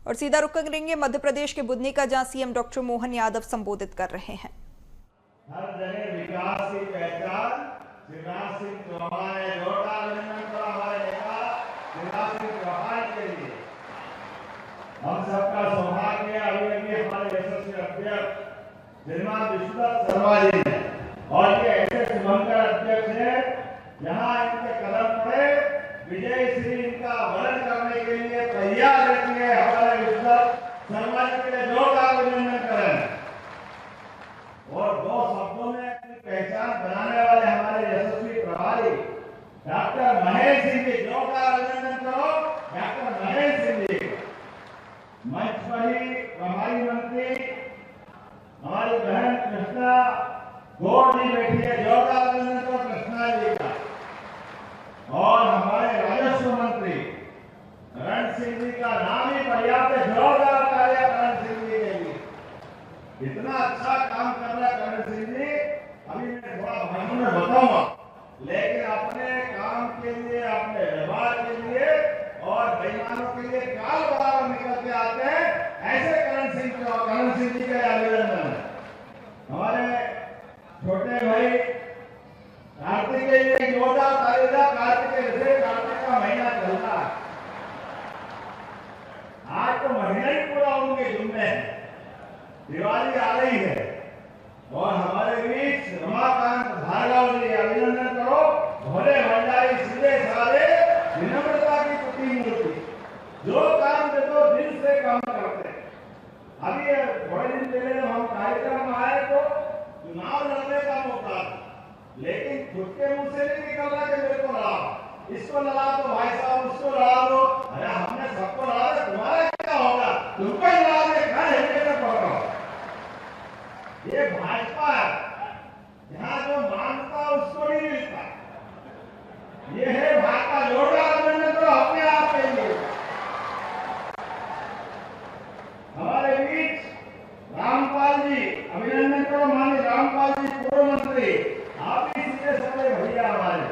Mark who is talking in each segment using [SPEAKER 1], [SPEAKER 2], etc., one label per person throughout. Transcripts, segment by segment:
[SPEAKER 1] और सीधा रुख करेंगे मध्य प्रदेश के बुदनी का, जहां सीएम डॉक्टर मोहन यादव संबोधित कर रहे हैं।
[SPEAKER 2] हर जगह विकास की पहचान शिवराज सिंह चौहान ने जोरदार अभिनंदन करा हमारे नेता शिवराज सिंह चौहान के लिए। हम सबका सौभाग्य अभी हमारे यशस्वी अध्यक्ष श्रीमान विश्वनाथ शर्मा जी है और ये ऐसे शुभंकर अध्यक्ष है जहाँ इनके कदम पड़े विजय श्री इनका वरण करने के लिए तैयार रहती है। हमारे विश्वनाथ शर्मा जी के लिए जोरदार अभिनंदन करें। और दो शब्दों में अपनी पहचान बनाने वाले हमारे यशस्वी प्रभारी डॉक्टर महेश सिंह जी, जोरदार अभिनंदन करो डॉक्टर महेश सिंह जी। मंच पर ही प्रभारी मंत्री हमारी बहन कृष्णा गौड़ जी बैठी है, जोरदार अभिनंदन करो कृष्णा जी का। और हमारे राजस्व मंत्री रण सिंह जी का नाम ही पर्याप्त है, जोरदार तालियां रण सिंह जी के लिए। इतना अच्छा काम कर रहा है करण सिंह जी, अभी मैं थोड़ा भाषण में बताऊंगा, लेकिन अपने काम के लिए, अपने व्यवहार के लिए और बेईमानों के लिए काल बराबर निकल के आते हैं। ऐसे करण सिंह जी का अभिनंदन है। हमारे छोटे भाई कार्तिक के लिए जोरदार तालियां। कार्तिक का महीना चल रहा है, आज तो महीना ही पूरा उनके जुम्मे है, दिवाली आ रही है। और हमारे बीच रमाकांत भार्गव जी, अभिनंदन करो। भोले भंडारी, सीधे साधे, विनम्रता की पुती मूर्ति, जो काम देखो दिल से काम करते हैं। अभी थोड़े दिन पहले हम कार्यक्रम में आए तो चुनाव लड़ने का मौका, लेकिन खुद के मुंह से नहीं निकल रहा कि मेरे को लड़ा, इसको लड़ा दो भाई साहब, उसको लड़ा दो। अरे हमने सबको लड़ा दे, तुम्हारा क्या होगा, तुमको ही लड़ा दे, घर हिलने का पकड़ो। ये भाजपा है, यहाँ जो मांगता उसको नहीं मिलता। ये है भाजपा। जोरदार अभिनंदन करो अपने आप के लिए। हमारे बीच रामपाल जी, अभिनंदन करो माननीय रामपाल जी, पूर्व मंत्री। आप ही सीधे साधे भैया हमारे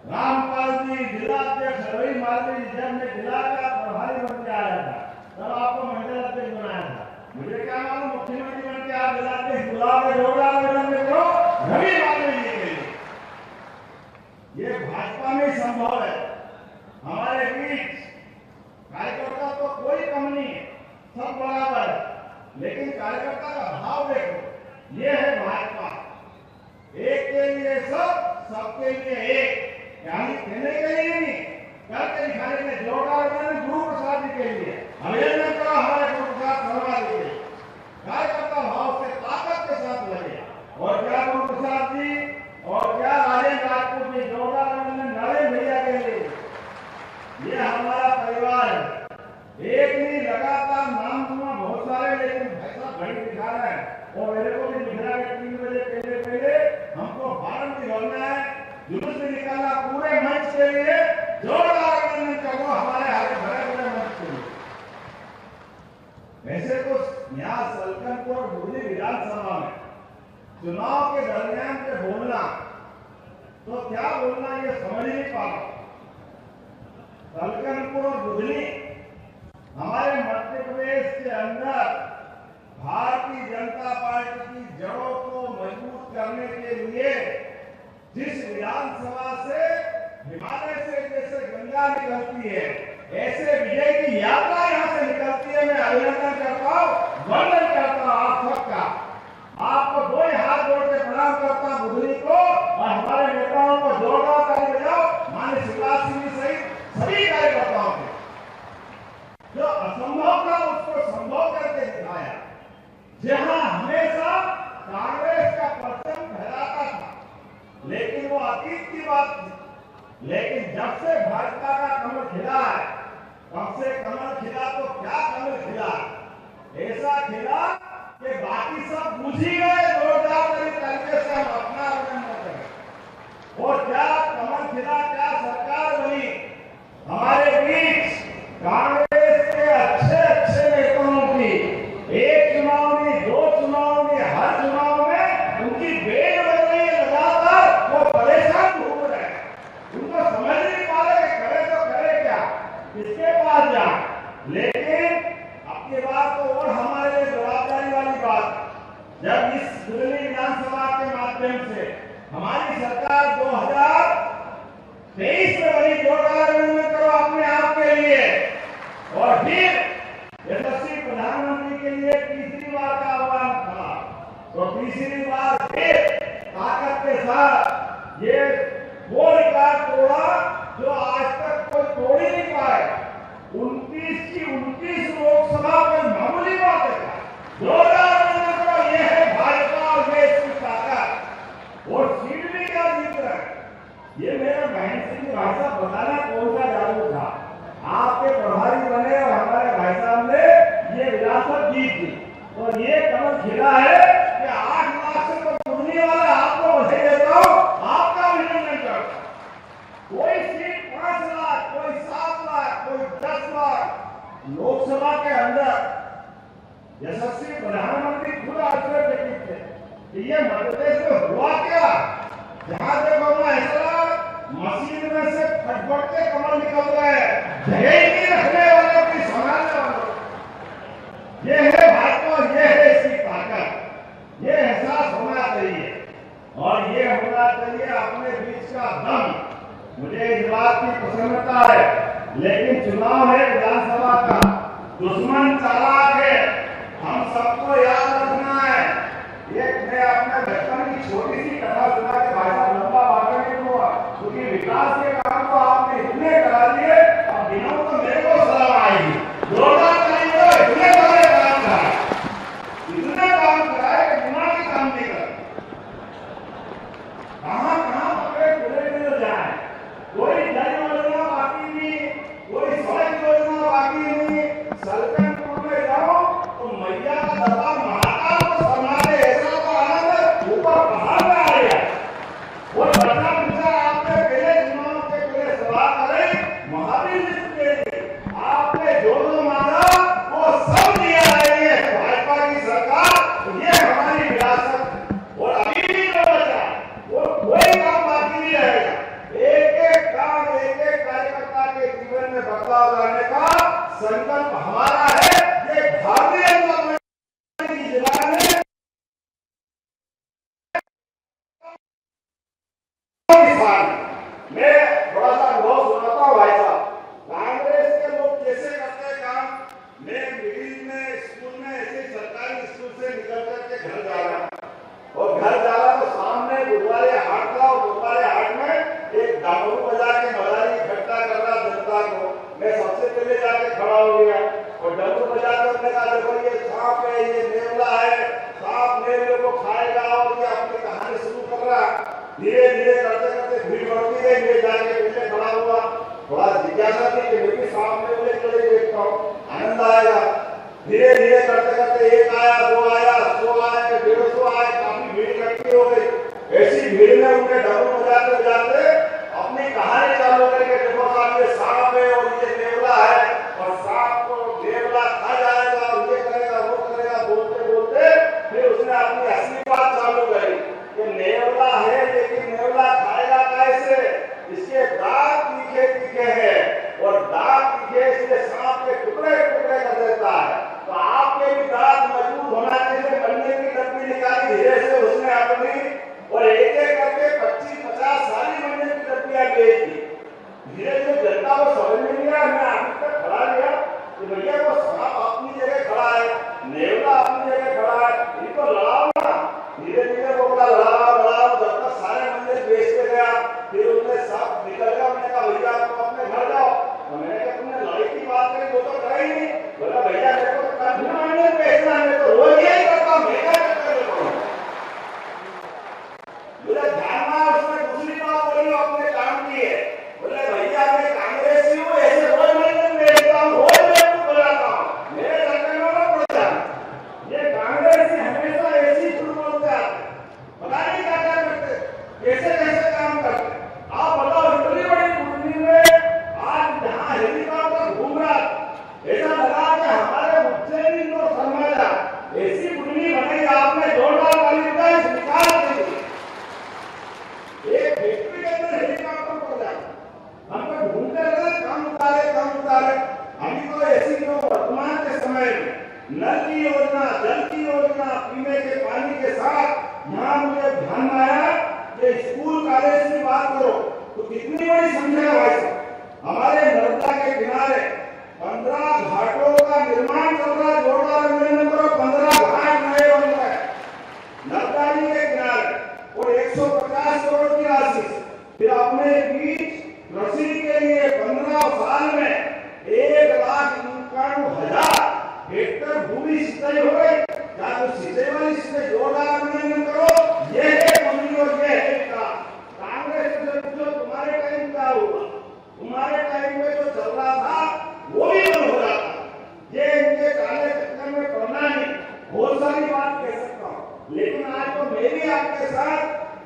[SPEAKER 2] रामपाल जी, जिला अध्यक्ष रवि माली जी। जब मैं जिला का प्रभारी मंत्री आया था तब आपको मंडल अध्यक्ष बनाया था। मुझे क्या मालूम मुख्यमंत्री बन के आप जिला अध्यक्ष बुलाओगे। जोरदार अभिनंदन करो रवि माली जी के लिए। ये भाजपा में संभव है। हमारे बीच कार्यकर्ता तो कोई कम नहीं है, सब बराबर है, लेकिन कार्यकर्ता का भाव देखो। ये है भाजपा, एक के लिए सब, सबके लिए एक। यानी कहने के लिए नहीं, करके दिखाने के लिए। जोरदार अभिनंदन गुरु प्रसाद जी के लिए। अभिनंदन करो हमारे गुरु प्रसाद शर्मा जी के। कार्यकर्ता भाव से ताकत के साथ लगे। और क्या गुरु प्रसाद जी और क्या राजेंद्र राजपूत जी, जोरदार अभिनंदन नरेंद्र भैया के लिए। ये हमारा परिवार है, एक नहीं, लगातार नाम सुना बहुत सारे, लेकिन ऐसा घड़ी दिखा रहा है। और मेरे को भी दिख रहा है 3 बजे पहले हमको भारत निकलना है, जुलूस में निकालना पूरे मंच के लिए। जोरदार अभिनंदन करो हमारे हरे भरे मंच के लिए। वैसे तो यहाँ सलकनपुर बुदनी विधानसभा में चुनाव के दरमियान पे बोलना तो क्या बोलना ये समझ नहीं पा रहा। सलकनपुर और बुदनी हमारे मध्य प्रदेश के अंदर भारतीय जनता पार्टी की जड़ों को मजबूत करने के लिए जिस विधानसभा से हिमालय से जैसे गंगा निकलती है, ऐसे विजय की यात्रा यहाँ से निकलती है। मैं अभिनंदन करता हूँ, वंदन करता हूँ आप सबका। आपको दो हाथ जोड़ के प्रणाम करता हूँ बुधनी को और हमारे नेताओं को। जोरदार ताली बजाओ माननीय शिवराज सिंह जी सहित सभी कार्यकर्ताओं को। जो असंभव था उसको संभव करके दिखाया। जहां हमेशा कांग्रेस का परचम फहराता था, लेकिन वो अतीत की बात थी। लेकिन जब से भाजपा का कमल खिला है, कब से कमल खिला तो क्या कमल खिला, ऐसा खिला कि बाकी सब बुझ ही गए। जोरदार तरीके से हम अपना अभिनंदन करें। और क्या कमल खिला, क्या सरकार बनी। हमारे बीच कांग्रेस के अच्छे नेताओं की एक चुनाव में, 2 चुनाव में, हर चुनाव में उनकी बेल बन रही है लगातार। वो परेशान घूम रहे हैं, उनको समझ नहीं पा रहे कि करे तो करे क्या, किसके पास जाए। लेकिन के बाद तो और हमारे लिए जवाबदारी वाली बात, जब इस दिल्ली विधानसभा के माध्यम से हमारी सरकार 2023 में बनी, 2000 में करो अपने आप के लिए, और फिर यशस्वी प्रधानमंत्री के लिए तीसरी बार का आह्वान था, तो तीसरी बार फिर ताकत के साथ ये वो रिकॉर्ड तोड़ा जो आज तक कोई तोड़ ही नहीं पाए। 29 की 29 लोकसभा में मामूली बात है। 2019 का ये है भाजपा और ये इसकी ताकत, और सीट भी क्या जीत रहा है। ये मेरा बहन सिंह भाई साहब बताना कौन सा जादू था। आपके प्रभारी बने और हमारे भाई साहब ने ये विरासत जीत दी, और ये कमल खिला है कि 8 लाख से तो उड़ने वाला आपको बधाई देता हूं, आपका अभिनंदन करता हूं। कोई सीट 5 लाख, कोई 7 लाख, कोई 10 लाख लोकसभा के अंदर यशस्वी प्रधानमंत्री खुद आश्चर्यचकित थे कि ये मध्य प्रदेश में हुआ क्या। जहां देखो ना ऐसा मशीन में से फटफट के कमल निकल रहे हैं, जगह ही नहीं रखने वाले अपनी संभालने वाले। ये है भाजपा, ये है इसकी ताकत। ये एहसास होना चाहिए, और ये होना चाहिए अपने बीच का दम। मुझे इस बात की प्रसन्नता है, लेकिन चुनाव है विधानसभा का, दुश्मन चालाक है, हम सबको याद रखना है। एक मैं अपने बचपन की छोटी सी कथा सुना के भाई साहब लंबा बातें नहीं दूंगा, क्योंकि विकास के काम तो आपने इतने करा दिए, अब दिनों तो मेरे को सलाह आएगी। जोरदार ताली दो, इतने सारे काम कराए, इतने काम कराए कि दिमागी काम नहीं कर। कहां कहां पकड़े खुले मिल जाए, कोई जल योजना बाकी नहीं, कोई सड़क योजना बाकी नहीं। सलकनपुर में जाओ तो मैया का दरबार महाकाल को समाने ऐसा तो आनंद ऊपर पहाड़ में आ गया। वो बच्चा पूछा आपने पहले चुनाव के पहले सवाल करे, महावीर जी आपने जो मांगा वो सब दिया है। ये भाजपा की सरकार, ये हमारी विरासत, और अभी भी जो बचा वो कोई काम बाकी नहीं रहेगा। एक एक काम, एक एक कार्यकर्ता के जीवन में बदलाव लाने का संकल्प हमारा है। ये भारतीय जनता पार्टी की जवान है। मैं थोड़ा सा अनुभव सुनाता हूँ भाई साहब, कांग्रेस के लोग कैसे करते हैं काम। मैं मिडिल में स्कूल में ऐसे सरकारी स्कूल से निकल करके घर जा रहा, और घर जा रहा तो सामने गुरुद्वारे हाट था, और गुरुद्वारे हाट में एक डमरू बजा के मदारी इकट्ठा कर रहा जनता को। मैं सबसे पहले जाके खड़ा हो गया, और डमरू बजा के उसने कहा देखो ये सांप है, ये नेवला है, सांप नेवले को खाएगा, और ये अपनी कहानी शुरू कर रहा। धीरे धीरे करते करते भीड़ बढ़ती गई, मैं जाके पहले खड़ा हुआ, थोड़ा जिज्ञासा थी कि मैं भी सांप नेवले को देखता हूँ, आनंद आएगा। धीरे धीरे करते करते 1 आया, 2 आया, 100 आया, 150 आया, काफी भीड़ इकट्ठी हो गई। ऐसी भीड़ में उनके डमरू बजाते बजाते अपनी कहानी चालू करके देखो साहब ये सांप है और ये नेवला है, और सांप को नेवला खा जाएगा, और ये करेगा वो करेगा, बोलते बोलते फिर उसने अपनी असली बात चालू करी कि नेवला है लेकिन नेवला खाएगा कैसे, इसके दांत तीखे तीखे हैं, और दांत तीखे इसलिए सांप के टुकड़े टुकड़े कर देता है। तो आपके भी दांत मजबूत होना चाहिए। बनने की डब्बी निकाली धीरे से उसने अपनी, और एक एक करके 25-50 सारी बनने की डब्बियां बेच दी। धीरे नल की योजना, जल की योजना, पीने के पानी के साथ यहाँ मुझे ध्यान में आया कि स्कूल कॉलेज की बात करो तो कितनी बड़ी संख्या है भाई साहब। हमारे नर्मदा के किनारे 15 घाटों का निर्माण चल रहा है, जोरदार अभिनंदन करो। 15 घाट नए बन रहे हैं नर्मदा जी के किनारे और 150 करोड़ की राशि। फिर अपने बीच कृषि के लिए 15 साल में 1,91,000 हेक्टेयर भूमि सिंचाई हो गई। क्या तो सिंचाई वाली सिंचाई जोरदार अभिनंदन करो। ये है मंडी और ये है विकास। कांग्रेस से पूछो तुम्हारे टाइम क्या हुआ? तुम्हारे टाइम में जो चल रहा था वो भी बंद हो रहा था। ये इनके काले चक्कर में पड़ना नहीं। बहुत सारी बात कह सकता हूँ, लेकिन आज तो मैं भी आपके साथ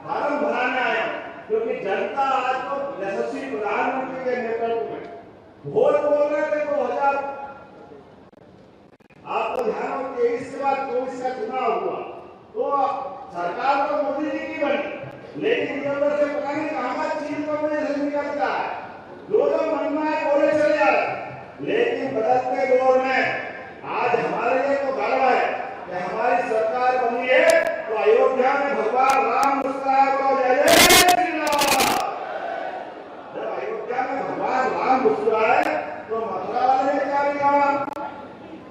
[SPEAKER 2] फार्म भराने आया हूँ, क्योंकि जनता आज तो यशस्वी प्रधानमंत्री के नेतृत्व में वोट बोल रहे थे 2000 आपको ध्यान हो 23 के बाद 24 का चुनाव हुआ तो सरकार तो मोदी जी की बनी, लेकिन ये उधर से पता नहीं कहां चीन को मुझे समझ निकलता है। जो मन में आए बोले चले आ रहे। लेकिन बदलते दौर में आज हमारे लिए तो गर्व है कि हमारी सरकार बनी है तो अयोध्या में भगवान राम मुस्कुराए बोलो जय जय श्री राम। जब अयोध्या में भगवान राम मुस्कुराए तो मथुरा वाले ने क्या किया?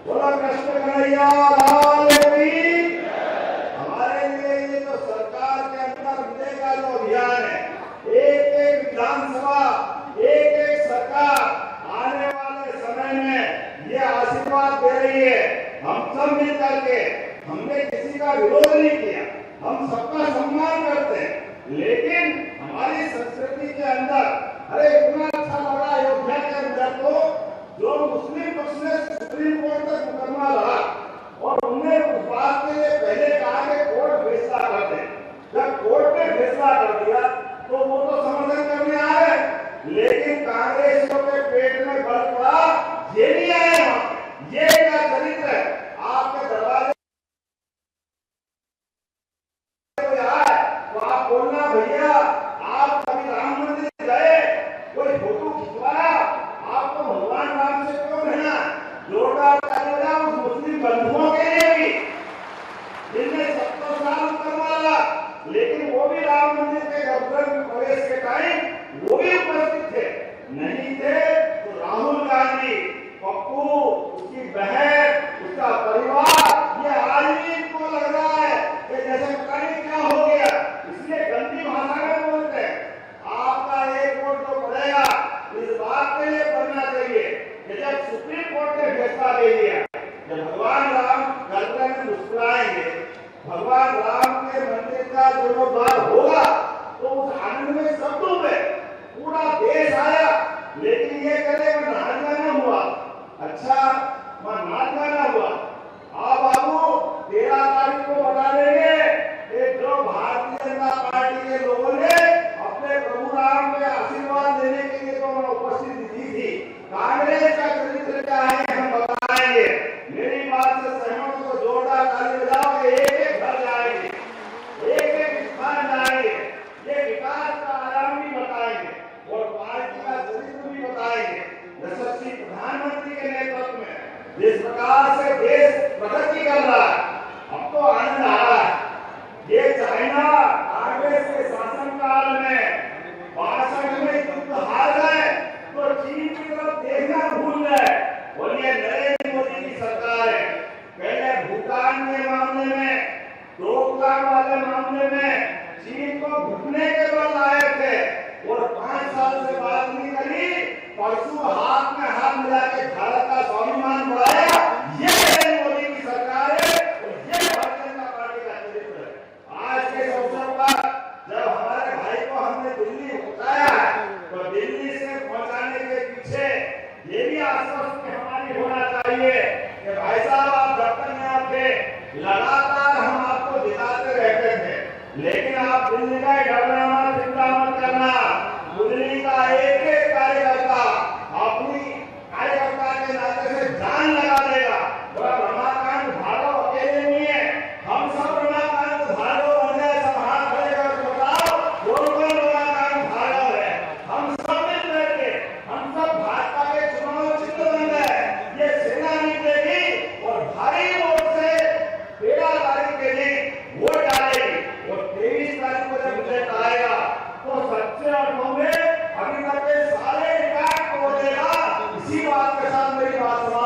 [SPEAKER 2] बोला कृष्ण कन्हैया लाल की। हमारे लिए ये जो सरकार के अंदर मिलेगा जो अभियान है, एक विधानसभा, एक सरकार आने वाले समय में ये आशीर्वाद दे रही है। हम सब मिल करके, हमने किसी का विरोध नहीं किया, हम सबका सम्मान करते हैं, लेकिन हमारी संस्कृति के अंदर अरे इतना अच्छा लगा अयोध्या के अंदर तो जो मुस्लिम पक्ष ने सुप्रीम कोर्ट तक मुकदमा लड़ा और उन्होंने उस बात के लिए पहले कहा कि कोर्ट फैसला कर दे। जब कोर्ट ने फैसला कर दिया तो वो तो समर्थन करने आ गए, लेकिन कांग्रेस के पेट में बल पड़ा, ये नहीं आए। ये क्या चरित्र है? आपके दरवाजे तो आप बोलना भैया आप कभी राम मंदिर गए, कोई फोटो खिंचवाया, आपको भगवान राम से क्यों रहना? जोरदार ताली बजाओ उस मुस्लिम बंधुओं के लिए भी जिनने 70 साल करवाया, लेकिन वो भी राम मंदिर के गर्भगृह में प्रवेश के टाइम वो भी उपस्थित थे। नहीं थे तो राहुल गांधी, पप्पू, उसकी बहन, उसका परिवार, ये आज भी इनको लग रहा है कि जैसे पता नहीं क्या हो गया, इसलिए गंदी भाषा में बोलते हैं। आपका एक वोट जो पड़ेगा इस बात के लिए पढ़ना चाहिए कि जब सुप्रीम कोर्ट ने फैसला दे दिया कि भगवान राम गर्भगृह में मुस्कुराएंगे, भगवान राम के मंदिर का जो द्वार होगा तो उस आनंद में सब डूबे, पूरा देश आया। लेकिन ये कहते हैं नाच गाना हुआ। अच्छा वहां नाच गाना हुआ, हाँ बाबू 13 तारीख को बता देंगे कि जो भारतीय जनता पार्टी के लोगों ने अपने प्रभु राम के आशीर्वाद देने के लिए तो उपस्थिति दी थी, कांग्रेस का चरित्र क्या है हम बताएंगे। मेरी बात से सहमत हो तो जोरदार ताली बजाओ। एक घर जाएंगे, एक स्थान जाएंगे, ये विकास का आयाम भी बताएंगे और पार्टी का चरित्र भी बताएंगे। यशस्वी प्रधानमंत्री के नेतृत्व में जिस प्रकार से देश प्रगति कर रहा है, अब तो आनंद आ रहा है। ये चाइना कांग्रेस के शासनकाल में 62 में युद्ध हार गए तो चीन की तरफ देखना भूल गए और ये नरेंद्र मोदी की सरकार है। पहले भूटान के मामले में, डोकलाम वाले मामले में चीन को घुटने के बल लाए थे और 5 साल से बात नहीं करी, परसों हाथ में हाथ मिला के भारत का स्वाभिमान बढ़ाया। ये नरेंद्र मोदी की सरकार है और ये भारतीय जनता पार्टी का चरित्र है। आज के अवसर पर जब हमारे भाई को हमने दिल्ली पहुंचाया है तो दिल्ली से पहुंचाने के पीछे ये भी आश्वस्त हमारी होना मेरी बात समाप्त